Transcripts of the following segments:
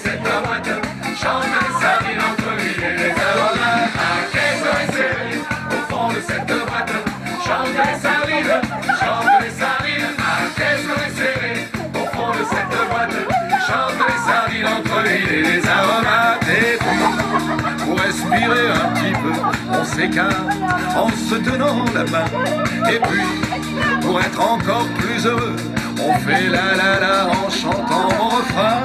cette boîte, chante les sardines entre l'huile et les aromates. Ah, qu'est-ce que c'est serré au fond de cette boîte, chante les sardines, chante les sardines. Ah, qu'est-ce que c'est serré au fond de cette boîte, chante les sardines entre l'huile et les aromates. Et puis, pour respirer un petit peu, on s'écarte en se tenant la main. Et puis, pour être encore plus heureux, on fait la la la en chantant en refrain.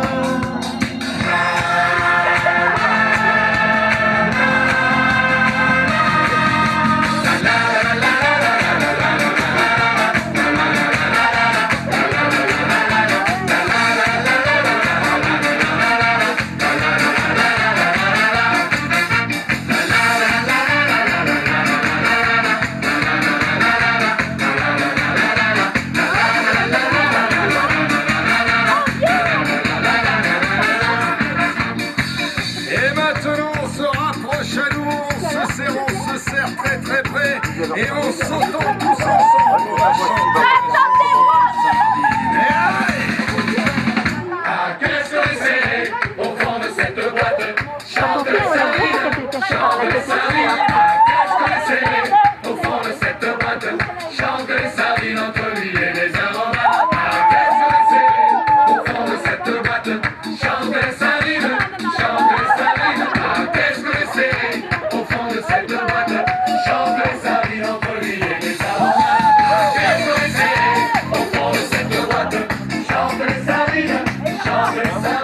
On se serre très très près et on s'entend tous ensemble pour la chanter. Ah, qu'est-ce que c'est au fond de cette boîte, chante les sardines, chante les sardines. Ah, qu'est-ce que c'est au fond de cette boîte, chante les sardines entre l'huile et les aromates. Ah, qu'est-ce que c'est au fond de cette boîte, chante les sardines, chante les sardines. Ah, qu'est-ce que c'est au fond de cette boîte, chante les sardines entre l'huile et les aromates. Qu'est-ce que c'est au fond de cette boîte, chante les sardines, chante les sardines.